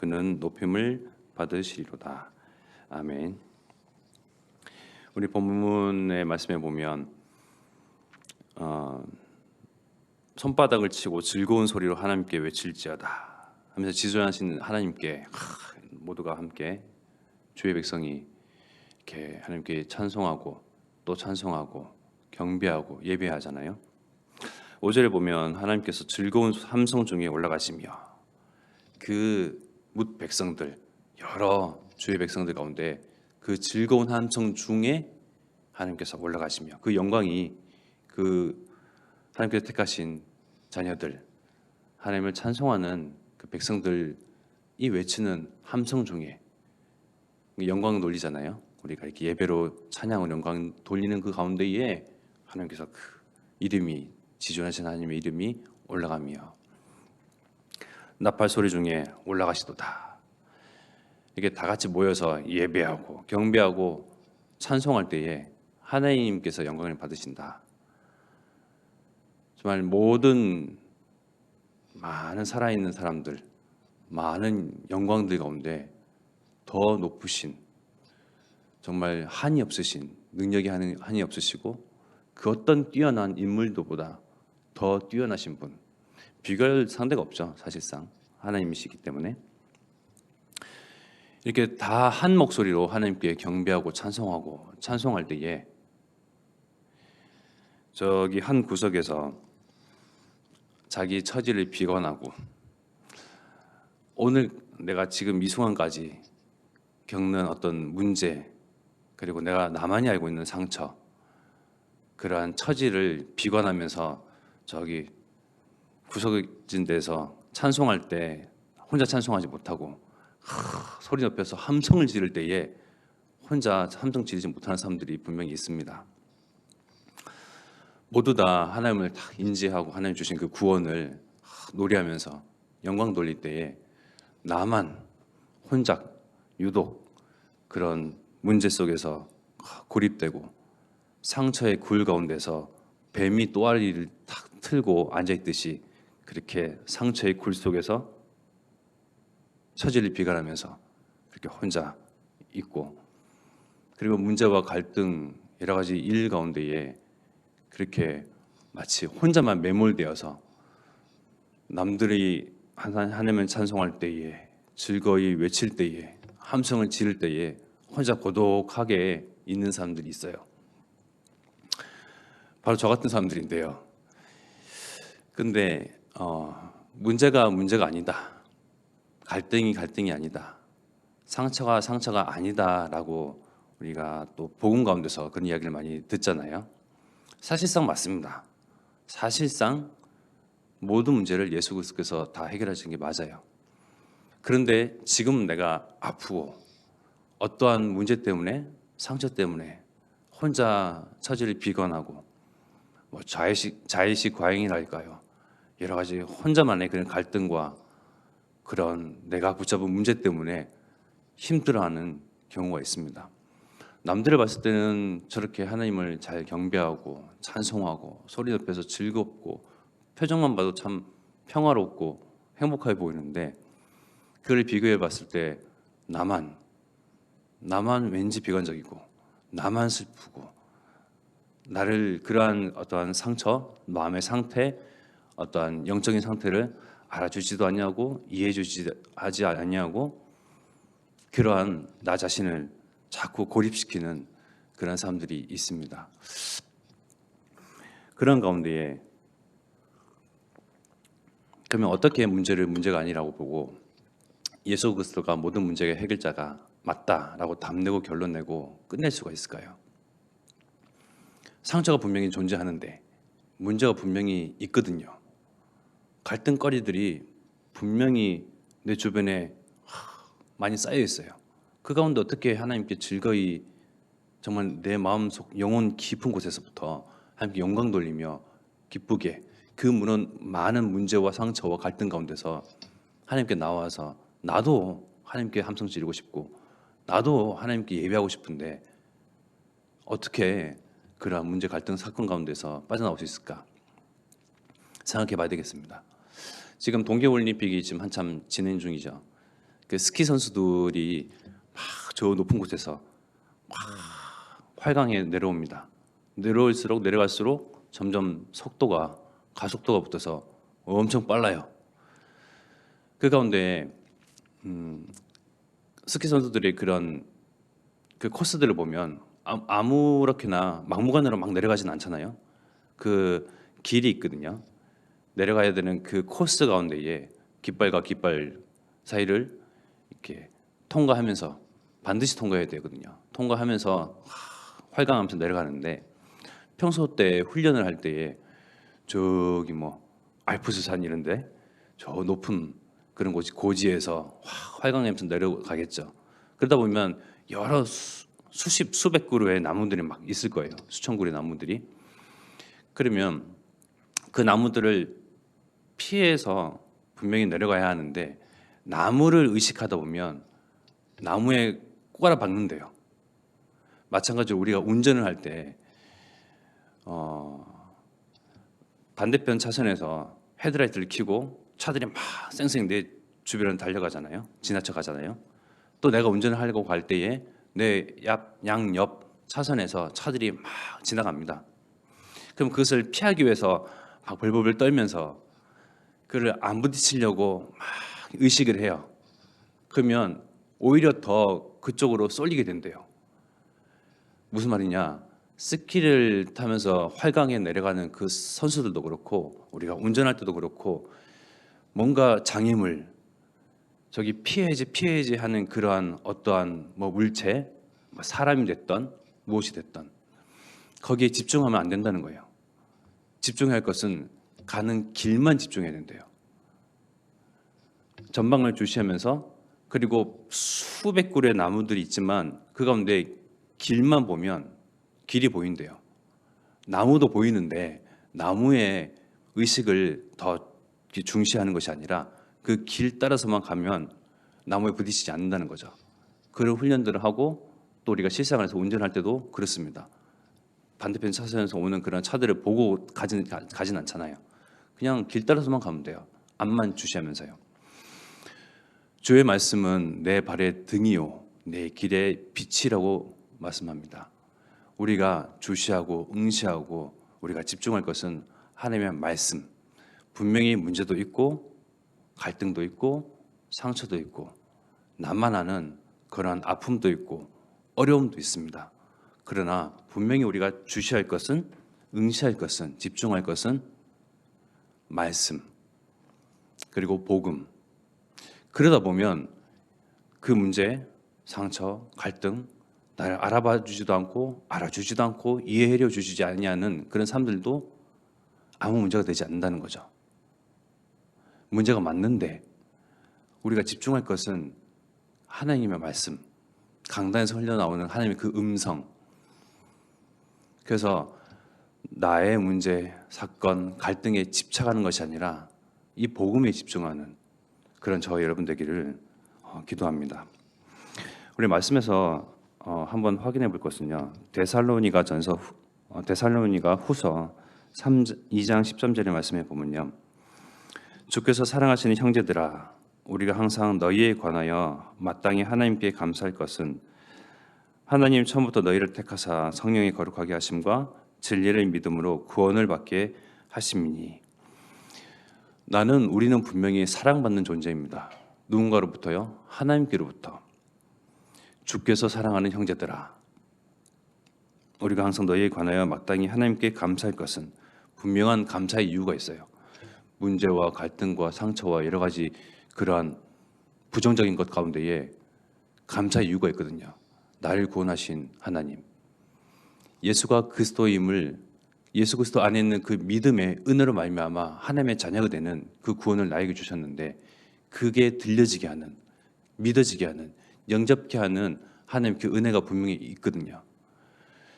그는 높임을 받으시리로다. 아멘. 우리 본문의 말씀에 보면 손바닥을 치고 즐거운 소리로 하나님께 외칠지어다 하면서 지존하신 하나님께 모두가 함께 주의 백성이 이렇게 하나님께 찬송하고 또 찬송하고 경배하고 예배하잖아요. 5절에 보면 하나님께서 즐거운 함성 중에 올라가시며 그 뭇 백성들, 여러 주의 백성들 가운데 그 즐거운 함성 중에 하나님께서 올라가시며 그 영광이 그 하나님께서 택하신 자녀들, 하나님을 찬송하는 그 백성들이 외치는 함성 중에 영광 돌리잖아요. 우리가 이렇게 예배로 찬양을 영광 돌리는 그 가운데에 하나님께서 그 이름이 지존하신 하나님의 이름이 올라가며 나팔 소리 중에 올라가시도다. 이게 다 같이 모여서 예배하고 경배하고 찬송할 때에 하나님께서 영광을 받으신다. 정말 모든 많은 살아있는 사람들, 많은 영광들 가운데 더 높으신, 정말 한이 없으신, 능력이 한이 없으시고 그 어떤 뛰어난 인물도보다 더 뛰어나신 분, 비교할 상대가 없죠. 사실상 하나님이시기 때문에 이렇게 다 한 목소리로 하나님께 경배하고 찬송하고 찬송할 때에 저기 한 구석에서 자기 처지를 비관하고 오늘 내가 지금 이 순간까지 겪는 어떤 문제, 그리고 내가 나만이 알고 있는 상처, 그러한 처지를 비관하면서 저기 구석진 데서 찬송할 때 혼자 찬송하지 못하고 소리 높여서 함성을 지를 때에 혼자 함성 지르지 못하는 사람들이 분명히 있습니다. 모두 다 하나님을 다 인지하고 하나님 주신 그 구원을 노래하면서 영광 돌릴 때에 나만 혼자 유독 그런 문제 속에서 고립되고 상처의 굴 가운데서 뱀이 또아리를 탁 틀고 앉아있듯이 그렇게 상처의 굴 속에서 처지를 비관하면서 그렇게 혼자 있고, 그리고 문제와 갈등 여러 가지 일 가운데에 그렇게 마치 혼자만 매몰되어서 남들이 하나님을 찬송할 때에 즐거이 외칠 때에 함성을 지를 때에 혼자 고독하게 있는 사람들이 있어요. 바로 저 같은 사람들인데요. 근데 문제가 아니다, 갈등이 아니다, 상처가 아니다라고 우리가 또 복음 가운데서 그런 이야기를 많이 듣잖아요. 사실상 맞습니다. 사실상 모든 문제를 예수 그리스도께서 다 해결하신 게 맞아요. 그런데 지금 내가 아프고 어떠한 문제 때문에, 상처 때문에 혼자 처지를 비관하고 뭐 자의식 과잉이랄까요, 여러 가지 혼자만의 그런 갈등과 그런 내가 붙잡은 문제 때문에 힘들어하는 경우가 있습니다. 남들을 봤을 때는 저렇게 하나님을 잘 경배하고 찬송하고 소리 높여서 즐겁고 표정만 봐도 참 평화롭고 행복해 보이는데, 그걸 비교해 봤을 때 나만 왠지 비관적이고 나만 슬프고 나를 그러한 어떠한 상처, 마음의 상태, 어떠한 영적인 상태를 알아주지도 않냐고 하지 않냐고 그러한 나 자신을 자꾸 고립시키는 그런 사람들이 있습니다. 그런 가운데에 그러면 어떻게 문제를 문제가 아니라고 보고 예수 그리스도가 모든 문제의 해결자가 맞다라고 답내고 결론 내고 끝낼 수가 있을까요? 상처가 분명히 존재하는데 문제가 분명히 있거든요. 갈등거리들이 분명히 내 주변에 많이 쌓여 있어요. 그 가운데 어떻게 하나님께 즐거이 정말 내 마음속 영혼 깊은 곳에서부터 하나님께 영광 돌리며 기쁘게 그 많은 문제와 상처와 갈등 가운데서 하나님께 나와서 나도 하나님께 함성 지르고 싶고 나도 하나님께 예배하고 싶은데 어떻게 그러한 문제, 갈등, 사건 가운데서 빠져나올 수 있을까 생각해 봐야 되겠습니다. 지금 동계올림픽이 지금 한참 진행 중이죠. 그 스키 선수들이 막 저 높은 곳에서 활강에 내려옵니다. 내려올수록 내려갈수록 점점 속도가 가속도가 붙어서 엄청 빨라요. 그 가운데 스키 선수들의 그런 그 코스들을 보면 아무렇게나 막무가내로 막 내려가진 않잖아요. 그 길이 있거든요. 내려가야 되는 그 코스 가운데에 깃발과 깃발 사이를 이렇게 통과하면서 반드시 통과해야 되거든요. 통과하면서 활강하면서 내려가는데 평소 때 훈련을 할 때에 저기 뭐 알프스산 이런데 저 높은 그런 곳이 고지에서 활강하면서 내려가겠죠. 그러다 보면 여러 수백 그루의 나무들이 막 있을 거예요. 수천 그루의 나무들이. 그러면 그 나무들을 피해서 분명히 내려가야 하는데 나무를 의식하다 보면 나무에 꼬라 박는데요. 마찬가지로 우리가 운전을 할 때 반대편 차선에서 헤드라이트를 켜고 차들이 막 쌩쌩 내 주변을 달려가잖아요. 지나쳐 가잖아요. 또 내가 운전을 하려고 갈 때에 내 양옆 차선에서 차들이 막 지나갑니다. 그럼 그것을 피하기 위해서 막 벌벌 떨면서 그를 안 부딪히려고 막 의식을 해요. 그러면 오히려 더 그쪽으로 쏠리게 된대요. 무슨 말이냐? 스키를 타면서 활강에 내려가는 그 선수들도 그렇고 우리가 운전할 때도 그렇고 뭔가 장애물 저기 피해야지 하는 그러한 어떠한 뭐 물체, 뭐 사람이 됐던 무엇이 됐던 거기에 집중하면 안 된다는 거예요. 집중해야 할 것은 가는 길만 집중해야 된대요. 전방을 주시하면서 그리고 수백 그루의 나무들이 있지만 그 가운데 길만 보면 길이 보인대요. 나무도 보이는데 나무의 의식을 더 중시하는 것이 아니라 그 길 따라서만 가면 나무에 부딪히지 않는다는 거죠. 그런 훈련들을 하고 또 우리가 실생활에서 운전할 때도 그렇습니다. 반대편 차선에서 오는 그런 차들을 보고 가진 않잖아요. 그냥 길 따라서만 가면 돼요. 앞만 주시하면서요. 주의 말씀은 내 발의 등이요 내 길의 빛이라고 말씀합니다. 우리가 주시하고 응시하고 우리가 집중할 것은 하나님의 말씀. 분명히 문제도 있고 갈등도 있고 상처도 있고 나만 아는 그러한 아픔도 있고 어려움도 있습니다. 그러나 분명히 우리가 주시할 것은 응시할 것은 집중할 것은 말씀 그리고 복음. 그러다 보면 그 문제, 상처, 갈등 나를 알아봐 주지도 않고 알아주지도 않고 이해하려 주지 않냐는 그런 사람들도 아무 문제가 되지 않는다는 거죠. 문제가 맞는데 우리가 집중할 것은 하나님의 말씀, 강단에서 흘러나오는 하나님의 그 음성. 그래서 나의 문제, 사건, 갈등에 집착하는 것이 아니라 이 복음에 집중하는 그런 저와 여러분 되기를 기도합니다. 우리 말씀에서 한번 확인해 볼 것은요. 데살로니가 후서 2장 13절의 말씀에 보면요. 주께서 사랑하시는 형제들아 우리가 항상 너희에 관하여 마땅히 하나님께 감사할 것은 하나님 처음부터 너희를 택하사 성령의 거룩하게 하심과 진리를 믿음으로 구원을 받게 하심이니. 우리는 분명히 사랑받는 존재입니다. 누군가로부터요? 하나님께로부터. 주께서 사랑하는 형제들아 우리가 항상 너희에 관하여 마땅히 하나님께 감사할 것은 분명한 감사의 이유가 있어요. 문제와 갈등과 상처와 여러 가지 그러한 부정적인 것 가운데에 감사의 이유가 있거든요. 나를 구원하신 하나님, 예수가 그리스도임을 예수 그리스도 안에 있는 그 믿음의 은혜로 말미암아 하나님의 자녀가 되는 그 구원을 나에게 주셨는데 그게 들려지게 하는, 믿어지게 하는, 영접케 하는 하나님 그 은혜가 분명히 있거든요.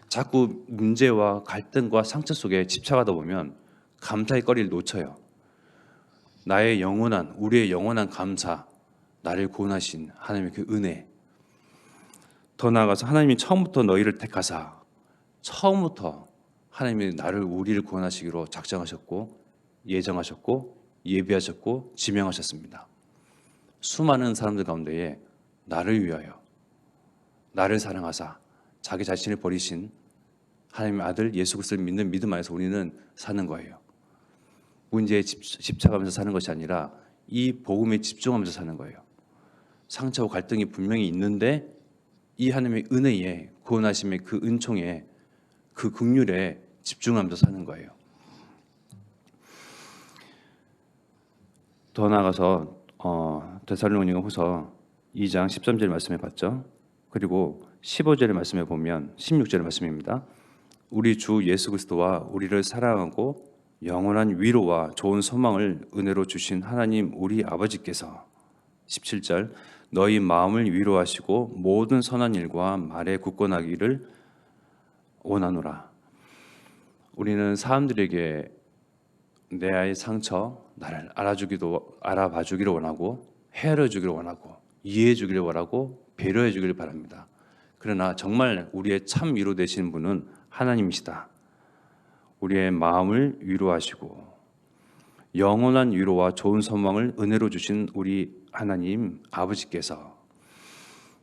자꾸 문제와 갈등과 상처 속에 집착하다 보면 감사의 거리를 놓쳐요. 우리의 영원한 감사, 나를 구원하신 하나님의 그 은혜. 더 나아가서 하나님이 처음부터 너희를 택하사, 처음부터 하나님이 우리를 구원하시기로 작정하셨고, 예정하셨고, 예비하셨고, 지명하셨습니다. 수많은 사람들 가운데에 나를 위하여 나를 사랑하사 자기 자신을 버리신 하나님의 아들 예수 그리스도를 믿는 믿음 안에서 우리는 사는 거예요. 문제에 집착하면서 사는 것이 아니라 이 복음에 집중하면서 사는 거예요. 상처와 갈등이 분명히 있는데 이 하나님의 은혜에 구원하심의 그 은총에 그 긍휼에 집중하면서 사는 거예요. 더 나아가서 데살로니가후서 2장 13절 말씀해 봤죠. 그리고 15절의 말씀에 보면 16절의 말씀입니다. 우리 주 예수 그리스도와 우리를 사랑하고 영원한 위로와 좋은 소망을 은혜로 주신 하나님 우리 아버지께서 17절 너희 마음을 위로하시고 모든 선한 일과 말에 굳건하기를 원하노라. 우리는 사람들에게 내 아이의 상처, 나를 알아봐주기를 원하고 헤아려주기를 원하고 이해해주기를 원하고 배려해주기를 바랍니다. 그러나 정말 우리의 참 위로 되시는 분은 하나님이시다. 우리의 마음을 위로하시고 영원한 위로와 좋은 소망을 은혜로 주신 우리 하나님 아버지께서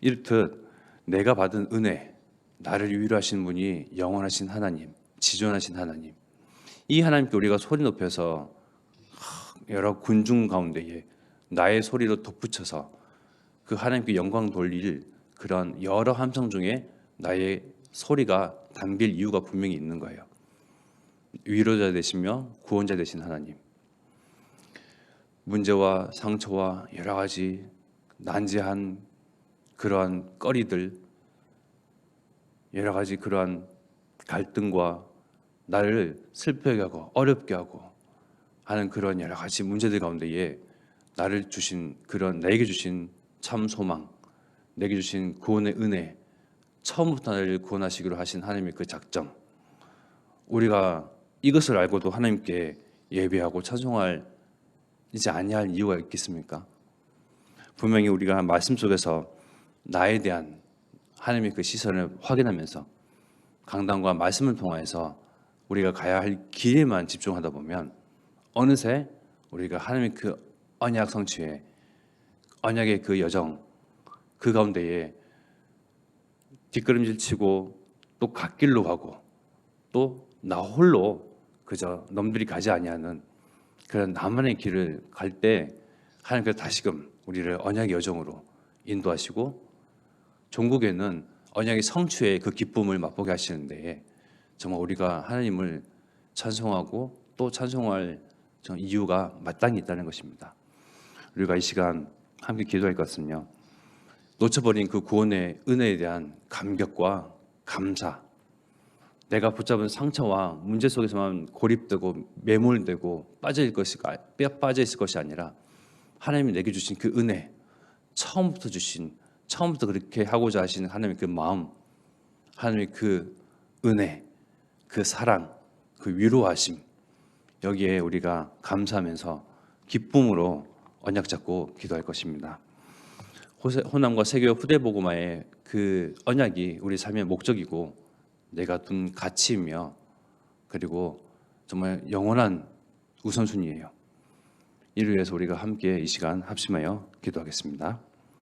이렇듯 내가 받은 은혜, 나를 위로하신 분이 영원하신 하나님, 지존하신 하나님, 이 하나님께 우리가 소리 높여서 여러 군중 가운데에 나의 소리로 덧붙여서 그 하나님께 영광 돌릴 그런 여러 함성 중에 나의 소리가 담길 이유가 분명히 있는 거예요. 위로자 되시며 구원자 되신 하나님, 문제와 상처와 여러 가지 난제한 그러한 꺼리들, 여러 가지 그러한 갈등과 나를 슬프게 하고 어렵게 하고 하는 그런 여러 가지 문제들 가운데에 나를 주신 그런 내게 주신 참 소망, 내게 주신 구원의 은혜, 처음부터 나를 구원하시기로 하신 하나님의 그 작정, 우리가 이것을 알고도 하나님께 예배하고 찬송할 이제 아니할 이유가 있겠습니까? 분명히 우리가 말씀 속에서 나에 대한 하나님의 그 시선을 확인하면서 강단과 말씀을 통해서 우리가 가야 할 길에만 집중하다 보면 어느새 우리가 하나님의 그 언약 성취에 언약의 그 여정 그 가운데에 뒷걸음질 치고 또 갓길로 가고 또 나 홀로 그저 넘들이 가지 아니하는 그런 나만의 길을 갈 때 하나님께서 다시금 우리를 언약의 여정으로 인도하시고 종국에는 언약의 성취의 그 기쁨을 맛보게 하시는데 정말 우리가 하나님을 찬송하고 또 찬송할 이유가 마땅히 있다는 것입니다. 우리가 이 시간 함께 기도할 것은요, 놓쳐버린 그 구원의 은혜에 대한 감격과 감사, 내가 붙잡은 상처와 문제 속에서만 고립되고 매몰되고 빠져 있을 것이 아니라 하나님이 내게 주신 그 은혜, 처음부터 그렇게 하고자 하시는 하나님의 그 마음, 하나님의 그 은혜, 그 사랑, 그 위로하심, 여기에 우리가 감사하면서 기쁨으로 언약 잡고 기도할 것입니다. 호남과 세교 후대복음화의 그 언약이 우리 삶의 목적이고 내가 둔 가치이며 그리고 정말 영원한 우선순위예요. 이를 위해서 우리가 함께 이 시간 합심하여 기도하겠습니다.